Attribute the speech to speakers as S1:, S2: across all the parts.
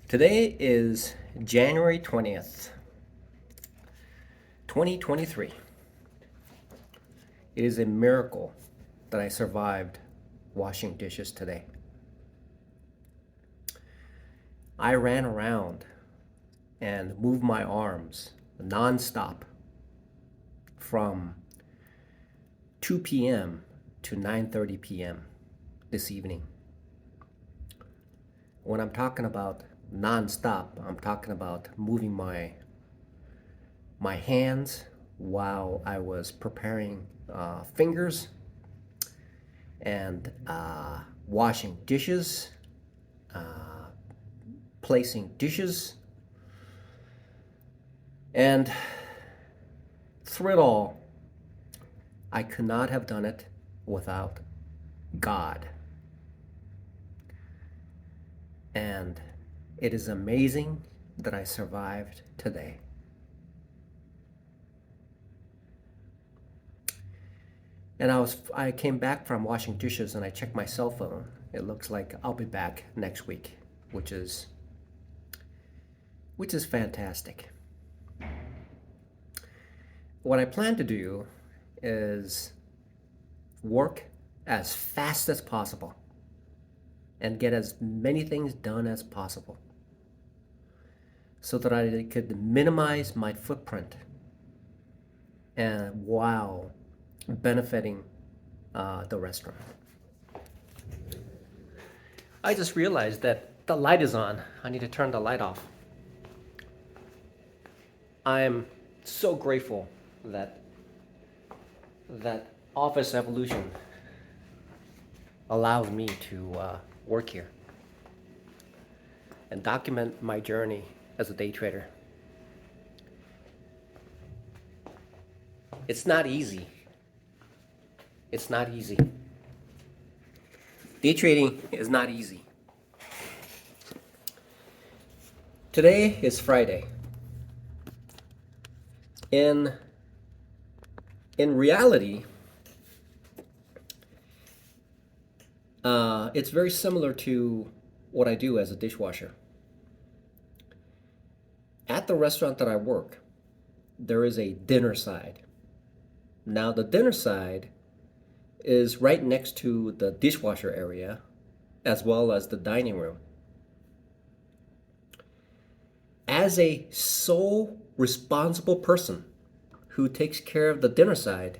S1: Today is January 20th, 2023. It is a miracle that I survived washing dishes today. I ran around and moved my arms nonstop from 2 p.m. to 9:30 p.m. this evening. When I'm talking about non-stop, I'm talking about moving my hands while I was preparing fingers and washing dishes, placing dishes, and through it all, I could not have done it without God. And it is amazing that I survived today. And I came back from washing dishes and I checked my cell phone. It looks like I'll be back next week, which is fantastic. What I plan to do is work as fast as possible and get as many things done as possible so that I could minimize my footprint and while benefiting the restaurant. I just realized that the light is on. I need to turn the light off. I'm so grateful that Office Evolution allows me to work here and document my journey as a day trader. It's not easy. It's not easy. Day trading is not easy. Today is Friday. In reality, it's very similar to what I do as a dishwasher. At the restaurant that I work, there is a dinner side. Now, the dinner side is right next to the dishwasher area as well as the dining room. As a sole responsible person who takes care of the dinner side,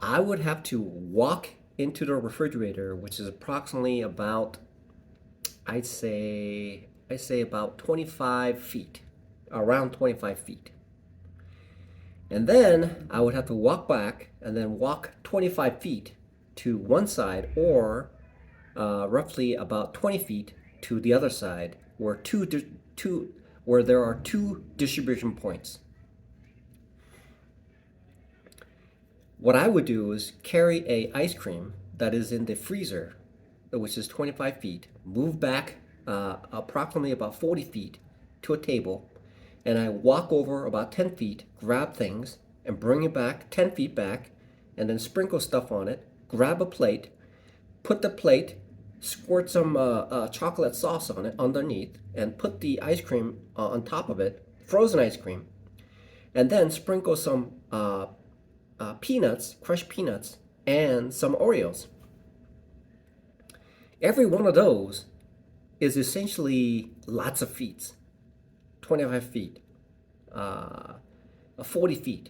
S1: I would have to walk into the refrigerator, which is approximately about, I'd say about 25 feet, around 25 feet. And then I would have to walk back and then walk 25 feet to one side or roughly about 20 feet to the other side where where there are two distribution points. What I would do is carry a ice cream that is in the freezer, which is 25 feet, move back approximately about 40 feet to a table, and I walk over about 10 feet, grab things, and bring it back 10 feet back, and then sprinkle stuff on it, grab a plate, put the plate, squirt some chocolate sauce on it underneath, and put the ice cream on top of it, frozen ice cream, and then sprinkle some peanuts, crushed peanuts, and some Oreos. Every one of those is essentially lots of feet, 25 feet, 40 feet,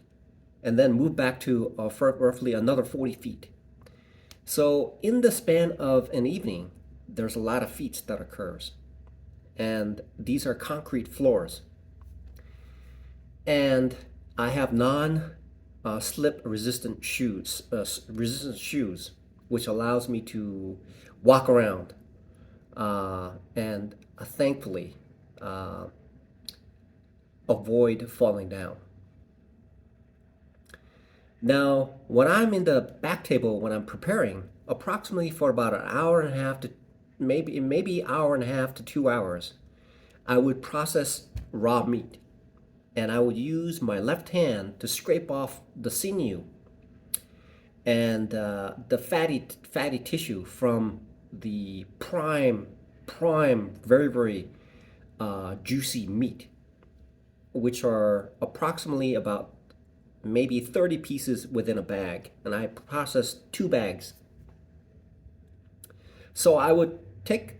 S1: and then move back to roughly another 40 feet. So in the span of an evening, there's a lot of feet that occurs. And these are concrete floors. And I have non-slip resistant shoes, which allows me to walk around and thankfully avoid falling down. Now, when I'm in the back table, when I'm preparing, approximately for about an hour and a half to maybe hour and a half to 2 hours, I would process raw meat. And I would use my left hand to scrape off the sinew and the fatty tissue from the prime prime, very, very juicy meat, which are approximately about maybe 30 pieces within a bag. And I processed 2 bags. So I would take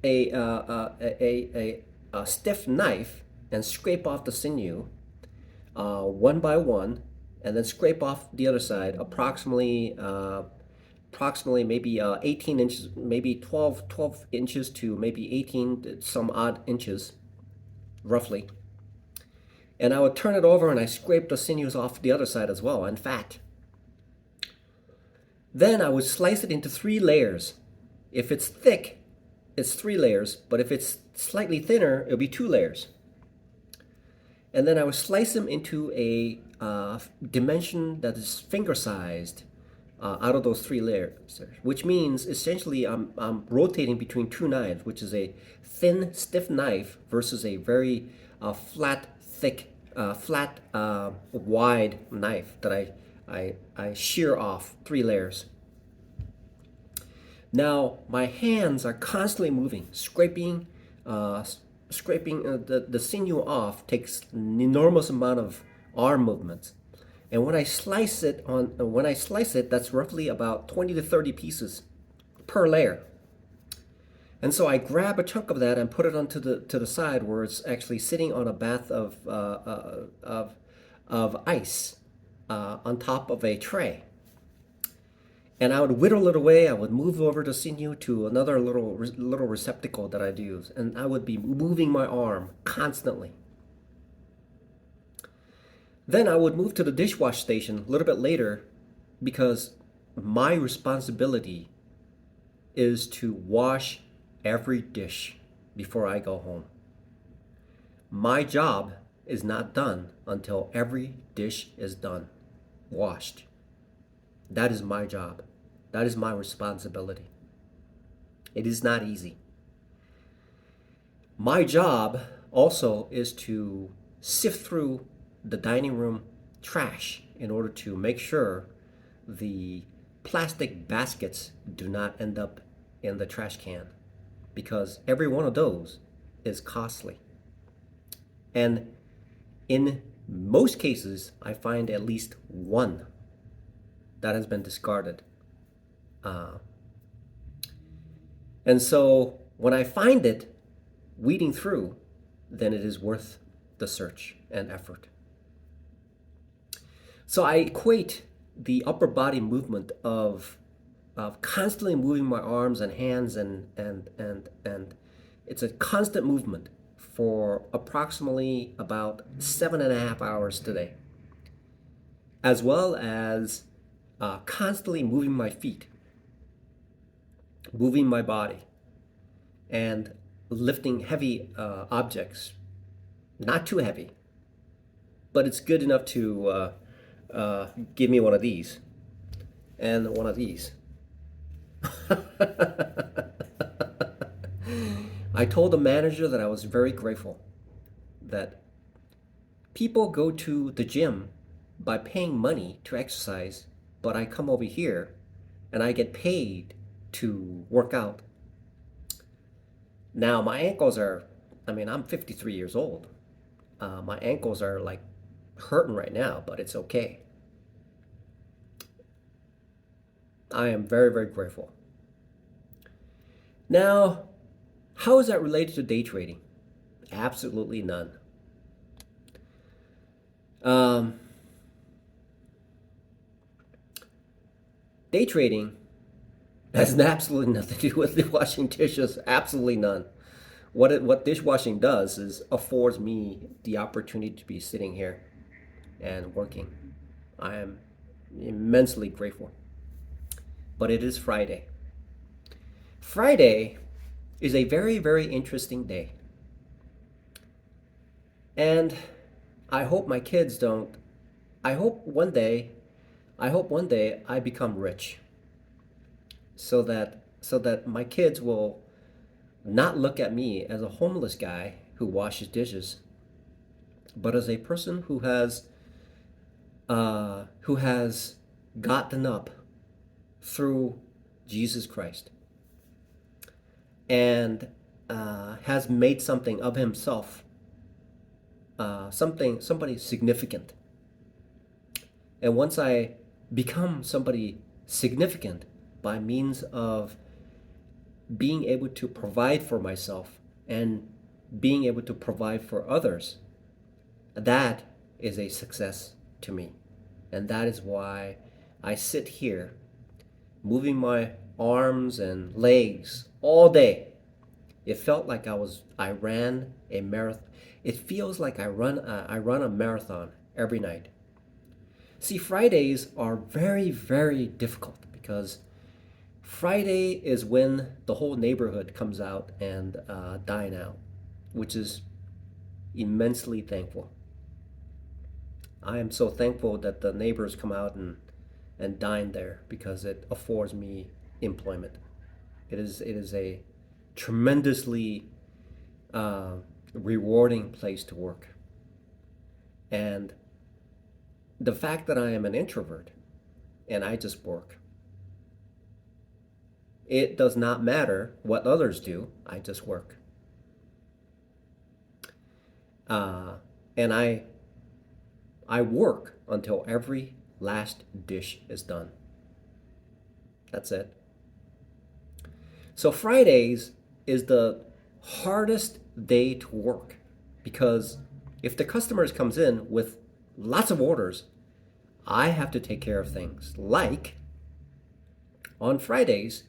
S1: a stiff knife and scrape off the sinew one by one, and then scrape off the other side, approximately maybe 18 inches, maybe 12 inches to maybe 18 some odd inches, roughly. And I would turn it over and I scrape the sinews off the other side as well, and fat. Then I would slice it into 3 layers. If it's thick, it's 3 layers, but if it's slightly thinner, it'll be 2 layers. And then I would slice them into a dimension that is finger-sized out of those 3 layers, which means essentially I'm rotating between 2 knives, which is a thin, stiff knife versus a very flat, thick, wide knife that I shear off 3 layers. Now my hands are constantly moving, scraping the sinew off takes an enormous amount of arm movements. And when I slice it, that's roughly about 20 to 30 pieces per layer. And so I grab a chunk of that and put it onto the side where it's actually sitting on a bath of ice on top of a tray. And I would whittle it away. I would move over the sinew to another little receptacle that I'd use, and I would be moving my arm constantly. Then I would move to the dishwash station a little bit later, because my responsibility is to wash every dish before I go home. My job is not done until every dish is done, washed. That is my job. That is my responsibility. It is not easy. My job also is to sift through the dining room trash in order to make sure the plastic baskets do not end up in the trash can, because every one of those is costly. And in most cases, I find at least one that has been discarded. And so when I find it, weeding through, then it is worth the search and effort. So I equate the upper body movement of constantly moving my arms and hands, and it's a constant movement for approximately about 7.5 hours today, as well as constantly moving my feet, moving my body, and lifting heavy objects. Not too heavy, but it's good enough to give me one of these and one of these. I told the manager that I was very grateful that people go to the gym by paying money to exercise, but I come over here and I get paid to work out. Now my ankles are, I'm 53 years old. My ankles are like hurting right now, but it's okay. I am very, very grateful. Now, how is that related to day trading? Absolutely none. Day trading has absolutely nothing to do with washing dishes. Absolutely none. What dishwashing does is affords me the opportunity to be sitting here and working. I am immensely grateful. But it is Friday. Friday is a very, very interesting day. And I hope my kids don't. I hope one day I become rich, so that my kids will not look at me as a homeless guy who washes dishes, but as a person who has gotten up through Jesus Christ. and has made something of himself, somebody significant. And once I become somebody significant by means of being able to provide for myself and being able to provide for others, that is a success to me. And that is why I sit here moving my arms and legs all day. It felt like I ran a marathon. It feels like I run a marathon every night. See, Fridays are very, very difficult because Friday is when the whole neighborhood comes out and dine out, which is immensely thankful. I am so thankful that the neighbors come out and dine there because it affords me employment. It is a tremendously uh, rewarding place to work. And the fact that I am an introvert and I just work, it does not matter what others do, I just work. And I work until every last dish is done. That's it. So Fridays is the hardest day to work because if the customers comes in with lots of orders, I have to take care of things like on Fridays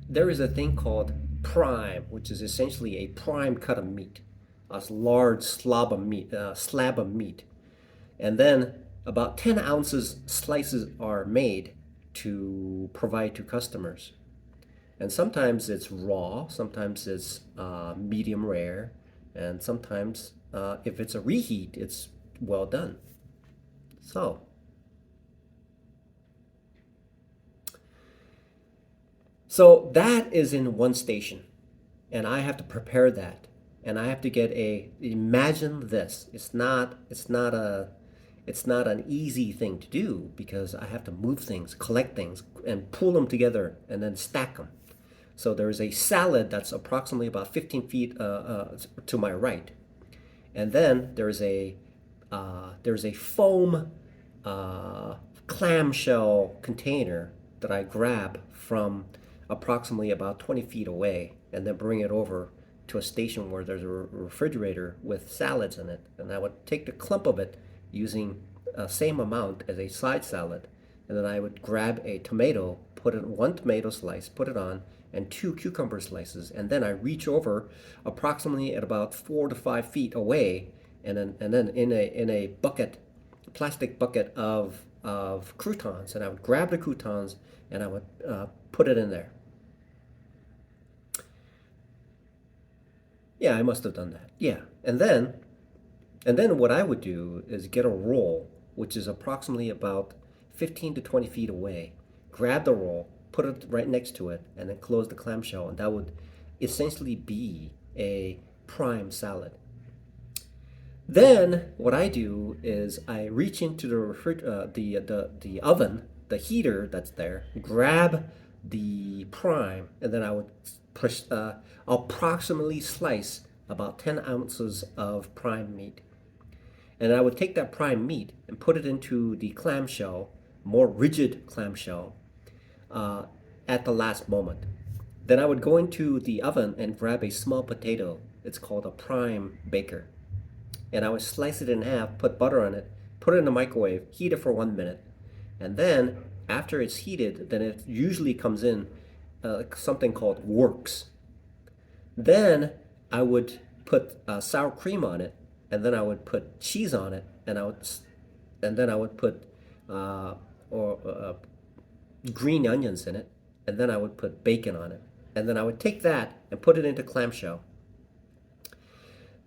S1: there is a thing called prime, which is essentially a prime cut of meat, a large slab of meat, and then about 10 ounces slices are made to provide to customers. And sometimes it's raw, sometimes it's medium rare, and sometimes if it's a reheat, it's well done. So, so that is in one station, and I have to prepare that, and I have to get a. Imagine this. It's not an easy thing to do because I have to move things, collect things, and pull them together, and then stack them. So there is a salad that's approximately about 15 feet to my right, and then there's a foam clamshell container that I grab from approximately about 20 feet away, and then bring it over to a station where there's a refrigerator with salads in it, and I would take the clump of it using the same amount as a side salad, and then I would grab a tomato, put in one tomato slice, put it on, and two cucumber slices, and then I reach over approximately at about 4 to 5 feet away, and then in a bucket, plastic bucket of croutons, and I would grab the croutons and I would put it in there. Yeah, I must have done that. Yeah, and then what I would do is get a roll, which is approximately about 15 to 20 feet away, grab the roll, put it right next to it, and then close the clamshell, and that would essentially be a prime salad. Then what I do is I reach into the oven, the heater that's there, grab the prime, and then I would push approximately slice about 10 ounces of prime meat. And I would take that prime meat and put it into the clamshell, more rigid clamshell, uh, at the last moment. Then I would go into the oven and grab a small potato. It's called a prime baker. And I would slice it in half, put butter on it, put it in the microwave, heat it for 1 minute. And then after it's heated, then it usually comes in something called works. Then I would put sour cream on it, and then I would put cheese on it, and then I would put or green onions in it, and then I would put bacon on it, and then I would take that and put it into clamshell.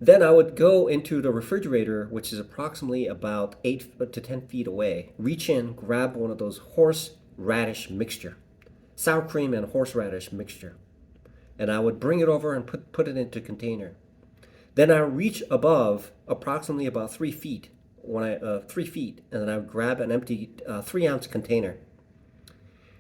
S1: Then I would go into the refrigerator, which is approximately about 8 to 10 feet away, reach in, grab one of those horseradish mixture, sour cream and horseradish mixture, and I would bring it over and put it into a container. Then I reach above approximately about 3 feet, 3 feet, and then I would grab an empty 3 ounce container,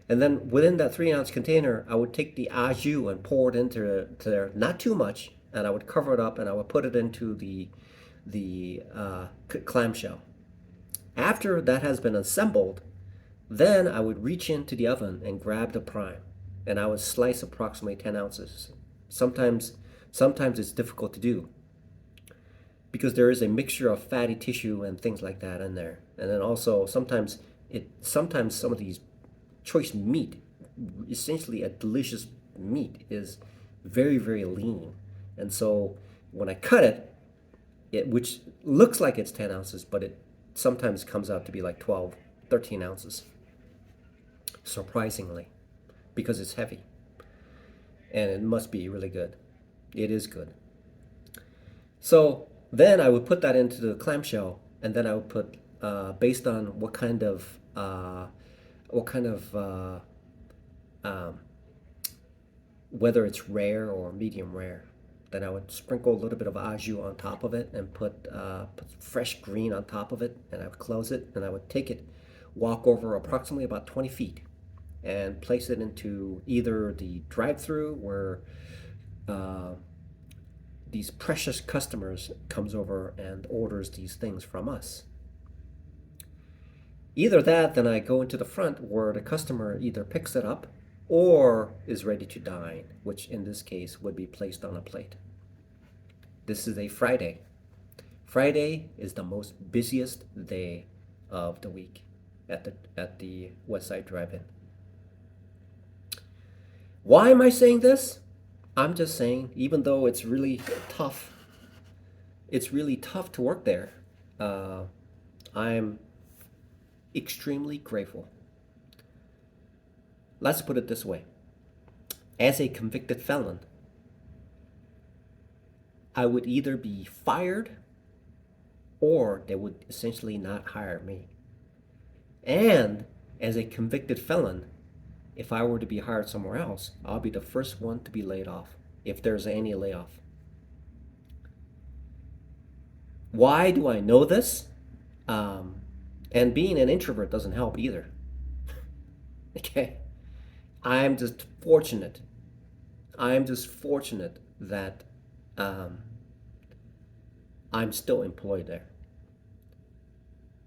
S1: And then within that 3 ounce container, I would take the au jus and pour it to there, not too much, and I would cover it up and I would put it into the clamshell. After that has been assembled, then I would reach into the oven and grab the prime, and I would slice approximately 10 ounces. Sometimes, sometimes it's difficult to do because there is a mixture of fatty tissue and things like that in there. And then also sometimes some of these choice meat, essentially a delicious meat, is very, very lean. And so when I cut it, which looks like it's 10 ounces, but it sometimes comes out to be like 12, 13 ounces, surprisingly, because it's heavy. And it must be really good. It is good. So then I would put that into the clamshell, and then I would put, based on what kind of um, whether it's rare or medium rare. Then I would sprinkle a little bit of au jus on top of it and put fresh green on top of it, and I would close it, and I would take it, walk over approximately about 20 feet, and place it into either the drive-through where uh, these precious customers comes over and orders these things from us. Either that, then I go into the front where the customer either picks it up or is ready to dine, which in this case would be placed on a plate. This is a Friday. Friday is the most busiest day of the week at the West Side Drive-In. Why am I saying this? I'm just saying, even though it's really tough to work there. I'm extremely grateful. Let's put it this way. As a convicted felon, I would either be fired or they would essentially not hire me. And as a convicted felon, if I were to be hired somewhere else, I'll be the first one to be laid off, if there's any layoff. Why do I know this? And being an introvert doesn't help either. Okay? I'm just fortunate. I'm just fortunate that I'm still employed there.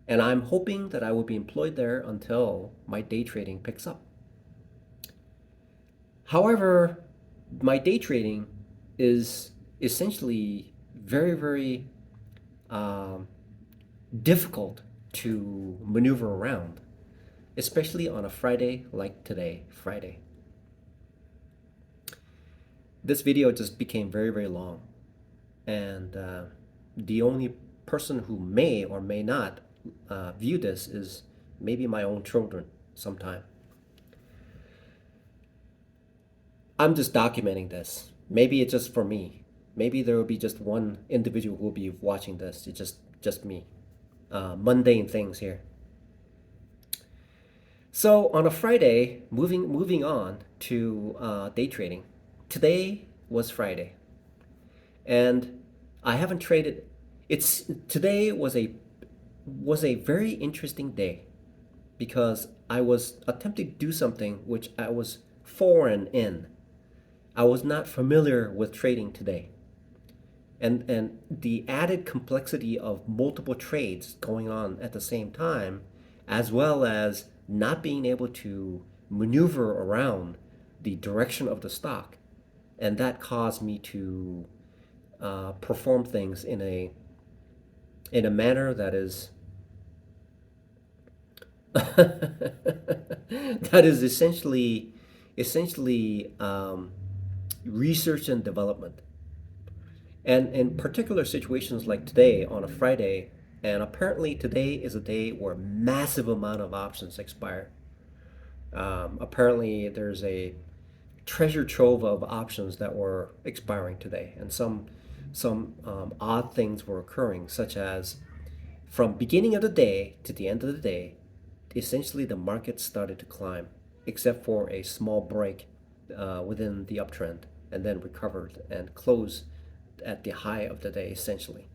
S1: And I'm hoping that I will be employed there until my day trading picks up. However, my day trading is essentially very, very difficult to maneuver around, especially on a Friday like today, Friday. This video just became very, very long, and the only person who may or may not view this is maybe my own children sometime. I'm just documenting this. Maybe it's just for me. Maybe there will be just one individual who will be watching this. It's just me. Mundane things here. So on a Friday, moving on to day trading. Today was Friday, and I haven't traded. Today was a very interesting day because I was attempting to do something which I was foreign in. I was not familiar with trading today. And the added complexity of multiple trades going on at the same time, as well as not being able to maneuver around the direction of the stock, and that caused me to perform things in a manner that is that is essentially research and development. And in particular situations like today on a Friday, and apparently today is a day where massive amount of options expire. Apparently there's a treasure trove of options that were expiring today, and some odd things were occurring, such as from beginning of the day to the end of the day, essentially the market started to climb, except for a small break within the uptrend, and then recovered and closed at the high of the day, essentially.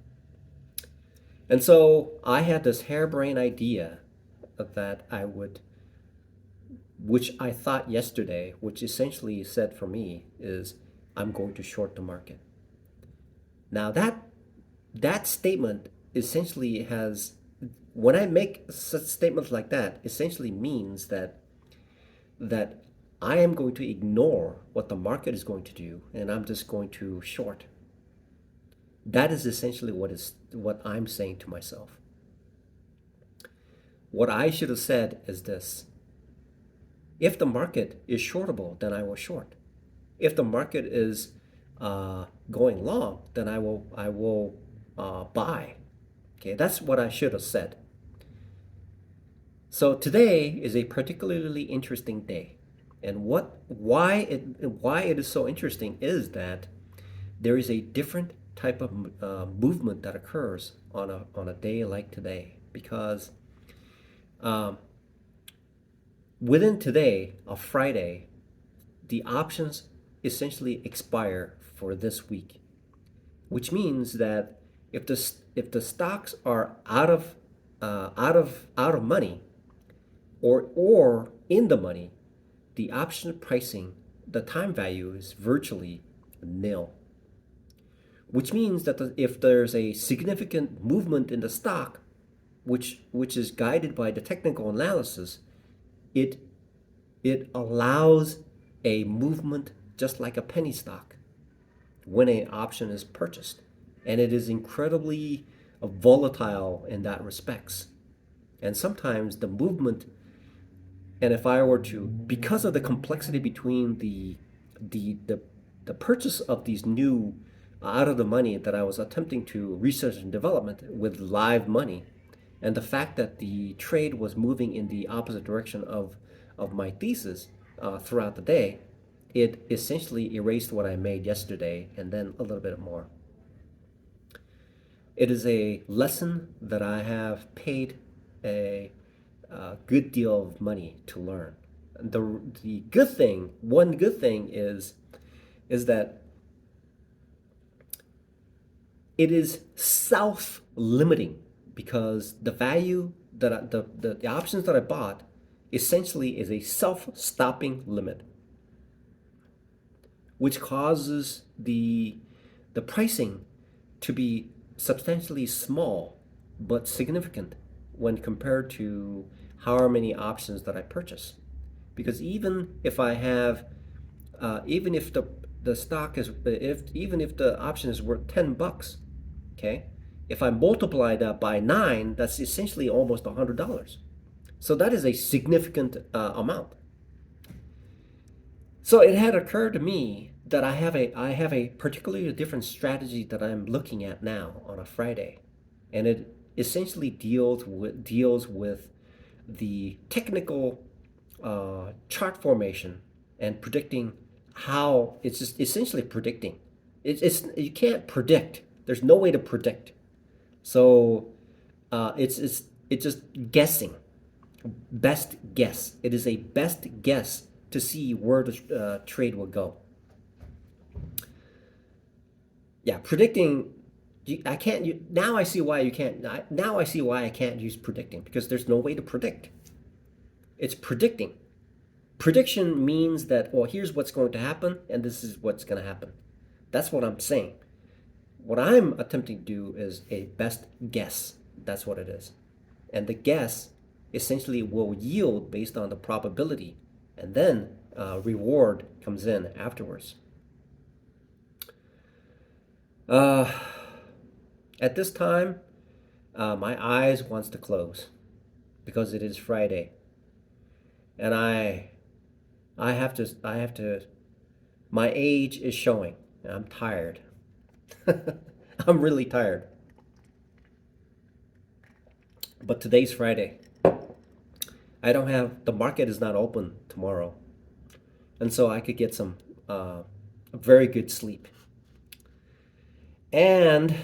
S1: And so I had this harebrained idea that I would which I thought yesterday, which essentially said for me is I'm going to short the market. Now that statement essentially has, when I make such statements like that, essentially means that I am going to ignore what the market is going to do and I'm just going to short. That is essentially what I'm saying to myself. What I should have said is this: if the market is shortable, then I will short. If the market is going long, then I will buy. Okay, that's what I should have said. So today is a particularly interesting day, and why it is so interesting is that there is a different type of movement that occurs on a day like today, because um, within today, a Friday, the options essentially expire for this week, which means that if the stocks are out of money, or in the money, the option pricing, the time value is virtually nil. Which means that if there's a significant movement in the stock, which is guided by the technical analysis, it it allows a movement just like a penny stock when an option is purchased, and it is incredibly volatile in that respects. And sometimes the movement, and if I were to, because of the complexity between the the, the purchase of these new out of the money that I was attempting to research and development with live money, and the fact that the trade was moving in the opposite direction of my thesis throughout the day, it essentially erased what I made yesterday and then a little bit more. It is a lesson that I have paid a good deal of money to learn. The good thing, one good thing is that it is self-limiting, because the value that the options that I bought essentially is a self-stopping limit, which causes the pricing to be substantially small but significant when compared to how many options that I purchase. Because even if I have, even if the stock is, if even if the option is worth $10, okay, if I multiply that by 9, that's essentially almost $100. So that is a significant amount. So it had occurred to me that I have a particularly different strategy that I'm looking at now on a Friday, and it essentially deals with the technical chart formation and predicting how it's just essentially predicting. It's you can't predict. There's no way to predict. So it's just guessing. Best guess. It is a best guess to see where the trade will go. Yeah, predicting. I can't. Now I see why you can't. Now I see why I can't use predicting, because there's no way to predict. It's predicting. Prediction means that, well, here's what's going to happen, and this is what's going to happen. That's what I'm saying. What I'm attempting to do is a best guess. That's what it is. And the guess essentially will yield based on the probability, and then reward comes in afterwards. Uh, at this time, my eyes wants to close because it is Friday, and I have to. My age is showing, and I'm tired. I'm really tired. But today's Friday. I don't have, the market is not open tomorrow, and so I could get some very good sleep. And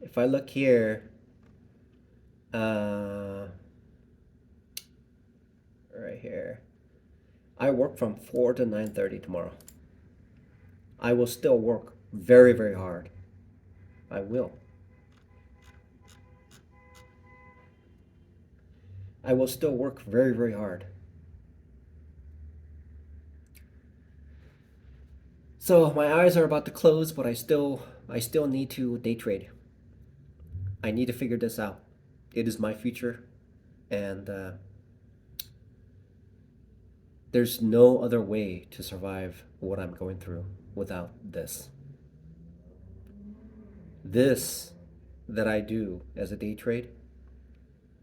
S1: if I look here, right here, I work from 4 to 9:30 tomorrow. I will still work very, very hard. I will. I will still work very, very hard. So my eyes are about to close, but I still need to day trade. I need to figure this out. It is my future, and there's no other way to survive what I'm going through without this. This that I do as a day trade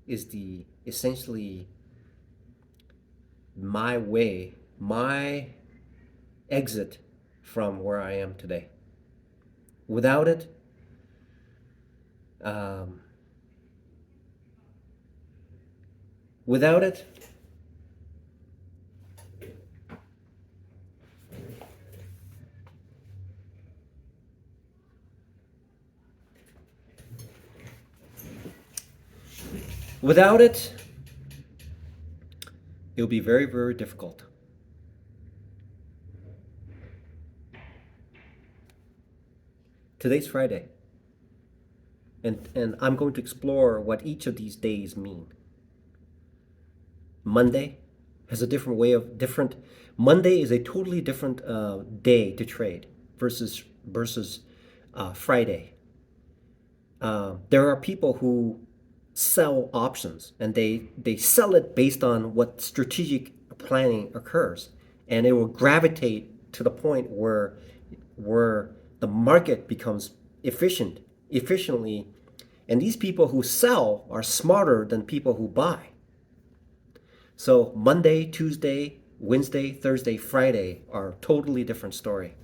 S1: is the essentially my way, my exit from where I am today. Without it, um, without it, without it, it'll be very, very difficult. Today's Friday, and I'm going to explore what each of these days mean. Monday has a different way of different. Monday is a totally different day to trade versus Friday. There are people who sell options, and they sell it based on what strategic planning occurs, and it will gravitate to the point where the market becomes efficiently, and these people who sell are smarter than people who buy. So Monday, Tuesday, Wednesday, Thursday, Friday are a totally different story.